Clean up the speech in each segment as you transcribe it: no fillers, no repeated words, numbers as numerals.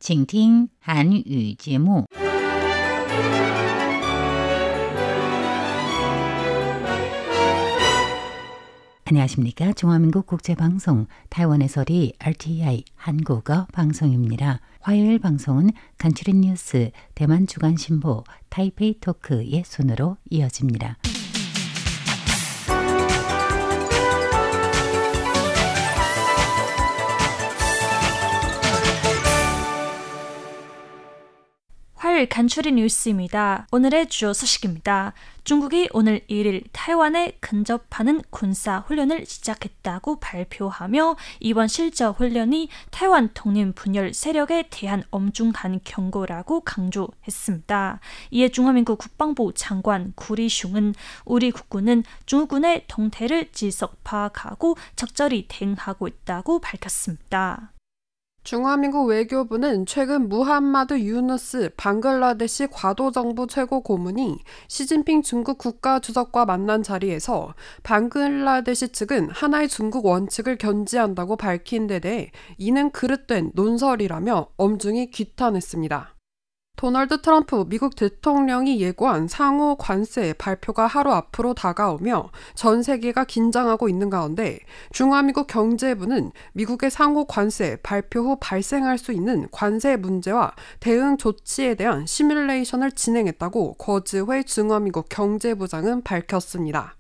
请听韩语节目。 안녕하십니까? 중화민국 국제방송 타이완에서리 RTI 한국어 방송입니다. 화요일 방송은 간추린 뉴스 대만 주간신보 타이페이 토크의 순으로 이어집니다. 화요일 간추린 뉴스입니다. 오늘의 주요 소식입니다. 중국이 오늘 1일 타이완에 근접하는 군사훈련을 시작했다고 발표하며 이번 실전 훈련이 타이완 독립 분열 세력에 대한 엄중한 경고라고 강조했습니다. 이에 중화민국 국방부 장관 구리슝은 우리 국군은 중국군의 동태를 지속 파악하고 적절히 대응하고 있다고 밝혔습니다. 중화민국 외교부는 최근 무함마드 유누스 방글라데시 과도정부 최고고문이 시진핑 중국 국가주석과 만난 자리에서 방글라데시 측은 하나의 중국 원칙을 견지한다고 밝힌 데 대해 이는 그릇된 논설이라며 엄중히 규탄했습니다. 도널드 트럼프 미국 대통령이 예고한 상호 관세 발표가 하루 앞으로 다가오며 전 세계가 긴장하고 있는 가운데 중화민국 경제부는 미국의 상호 관세 발표 후 발생할 수 있는 관세 문제와 대응 조치에 대한 시뮬레이션을 진행했다고 거즈회 중화민국 경제부장은 밝혔습니다.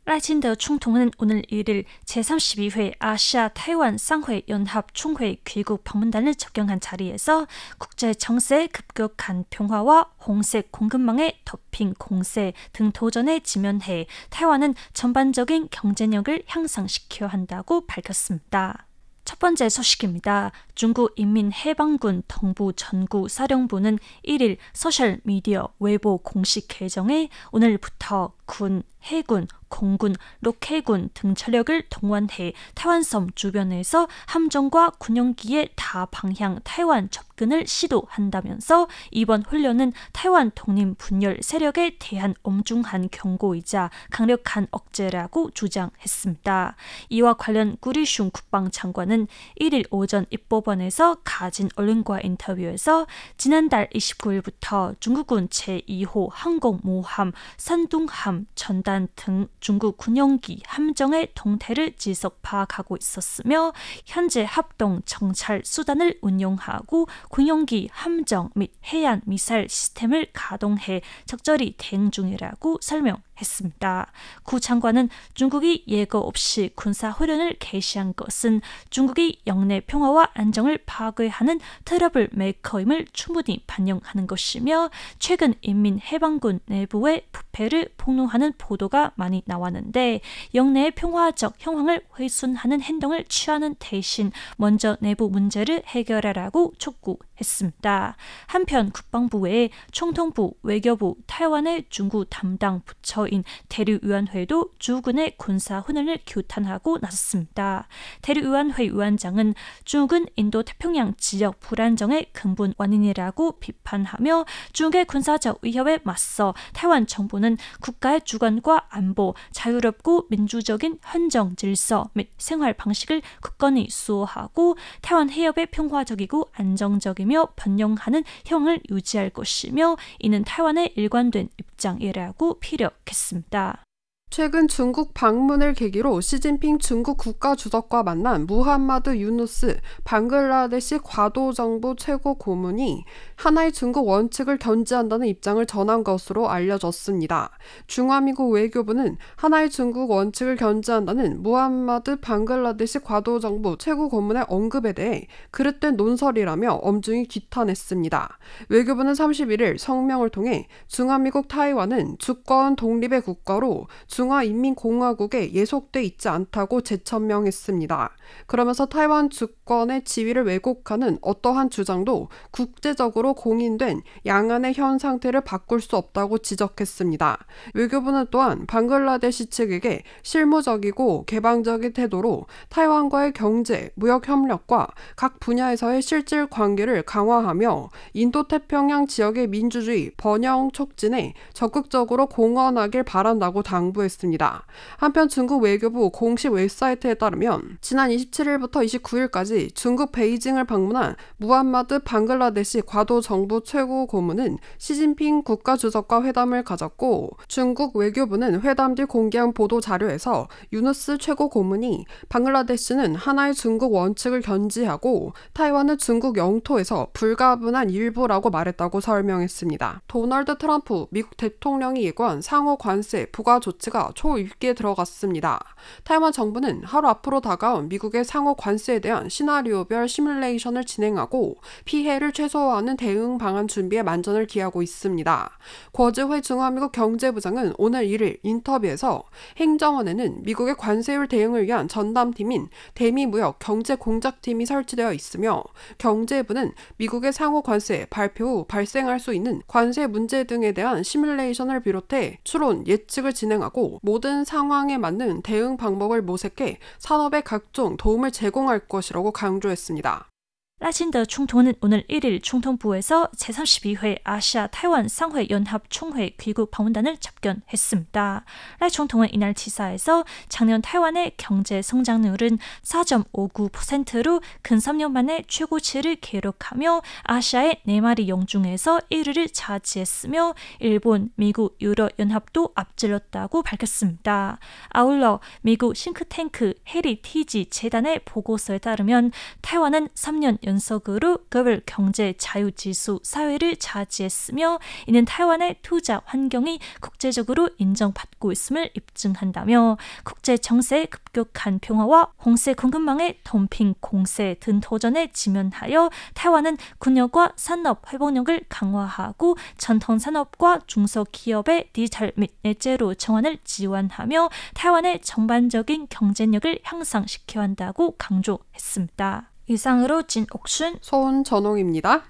라이친더 총통은 오늘 1일 제32회 아시아 타이완 쌍회 연합 총회 귀국 방문단을 접견한 자리에서 국제 정세의 급격한 평화와 홍색 공급망의 덮인 공세 등 도전에 직면해 타이완은 전반적인 경제력을 향상시켜야 한다고 밝혔습니다. 첫 번째 소식입니다. 중국 인민해방군 동부 전구 사령부는 1일 소셜미디어 웨이보 공식 계정에 오늘부터 군, 해군, 공군, 로케군 등 전력을 동원해 타이완섬 주변에서 함정과 군용기의 다방향 타이완 접근을 시도한다면서 이번 훈련은 타이완 독립 분열 세력에 대한 엄중한 경고이자 강력한 억제라고 주장했습니다. 이와 관련 구리슝 국방장관은 1일 오전 입법원에서 가진 언론과 인터뷰에서 지난달 29일부터 중국군 제2호 항공모함, 산둥함, 전단 등 중국 군용기 함정의 동태를 지속 파악하고 있었으며 현재 합동 정찰 수단을 운용하고 군용기 함정 및 해안 미사일 시스템을 가동해 적절히 대응 중이라고 설명했습니다. 구 장관은 중국이 예고 없이 군사훈련을 개시한 것은 중국이 영내 평화와 안정을 파괴하는 트러블 메이커임을 충분히 반영하는 것이며 최근 인민해방군 내부의 부패를 폭로하는 보도가 많이 나왔는데 영내의 평화적 형황을 훼손하는 행동을 취하는 대신 먼저 내부 문제를 해결하라고 촉구했습니다. 한편 국방부 외에 총통부, 외교부, 타이완의 중국 담당 부처인 대륙위원회도 중국군의 군사훈련을 규탄하고 나섰습니다. 대륙위원회 위원장은 중국은 인도태평양 지역 불안정의 근본 원인이라고 비판하며 중국의 군사적 위협에 맞서 타이완 정부는 국가의 주권과 안보, 자유롭고 민주적인 헌정 질서 및 생활 방식을 굳건히 수호하고 타이완 해협의 평화적이고 안정적이며 번영하는 형을 유지할 것이며 이는 타이완의 일관된 입장이라고 피력했습니다. 최근 중국 방문을 계기로 시진핑 중국 국가주석과 만난 무함마드 유누스 방글라데시 과도정부 최고고문이 하나의 중국 원칙을 견지한다는 입장을 전한 것으로 알려졌습니다. 중화민국 외교부는 하나의 중국 원칙을 견지한다는 무함마드 방글라데시 과도정부 최고고문의 언급에 대해 그릇된 논설이라며 엄중히 규탄했습니다. 외교부는 31일 성명을 통해 중화민국 타이완은 주권 독립의 국가로 중화인민공화국에 예속돼 있지 않다고 재천명했습니다. 그러면서 타이완 주권의 지위를 왜곡하는 어떠한 주장도 국제적으로 공인된 양안의 현 상태를 바꿀 수 없다고 지적했습니다. 외교부는 또한 방글라데시 측에게 실무적이고 개방적인 태도로 타이완과의 경제, 무역 협력과 각 분야에서의 실질 관계를 강화하며 인도태평양 지역의 민주주의 번영 촉진에 적극적으로 공헌하길 바란다고 당부했습니다. 밝혔습니다. 한편 중국 외교부 공식 웹사이트에 따르면 지난 27일부터 29일까지 중국 베이징을 방문한 무함마드 방글라데시 과도정부 최고 고문은 시진핑 국가주석과 회담을 가졌고, 중국 외교부는 회담 뒤 공개한 보도 자료에서 유누스 최고 고문이 방글라데시는 하나의 중국 원칙을 견지하고 타이완은 중국 영토에서 불가분한 일부라고 말했다고 설명했습니다. 도널드 트럼프 미국 대통령이 예고한 상호 관세 부과 조치가 초입기에 들어갔습니다. 타이완 정부는 하루 앞으로 다가온 미국의 상호 관세에 대한 시나리오별 시뮬레이션을 진행하고 피해를 최소화하는 대응 방안 준비에 만전을 기하고 있습니다. 거즈회 중화미국 경제부장은 오늘 1일 인터뷰에서 행정원에는 미국의 관세율 대응을 위한 전담팀인 대미무역 경제공작팀이 설치되어 있으며, 경제부는 미국의 상호 관세 발표 후 발생할 수 있는 관세 문제 등에 대한 시뮬레이션을 비롯해 추론, 예측을 진행하고 모든 상황에 맞는 대응 방법을 모색해 산업에 각종 도움을 제공할 것이라고 강조했습니다. 赖清德总统은 오늘 1일 총통부에서 제32회 아시아 타이완 쌍회 연합 총회 귀국 방문단을 접견했습니다.赖총통은 이날 지사에서 작년 타이완의 경제 성장률은 4.59%로 근 3년 만에 최고치를 기록하며 아시아의 4마리 영 중에서 1위를 차지했으며 일본, 미국, 유럽 연합도 앞질렀다고 밝혔습니다. 아울러 미국 싱크탱크 헤리티지 재단의 보고서에 따르면 타이완은 3년 연속으로 글로벌 경제 자유지수 4위를 차지했으며, 이는 타이완의 투자 환경이 국제적으로 인정받고 있음을 입증한다며 국제 정세의 급격한 평화와 홍세 공급망의 덤핑 공세 등 도전에 직면하여 타이완은 군력과 산업 회복력을 강화하고 전통 산업과 중소기업의 디지털 및 넷제로 정환을 지원하며 타이완의 전반적인 경쟁력을 향상시켜야 한다고 강조했습니다. 이상으로 진옥순, 손전홍입니다.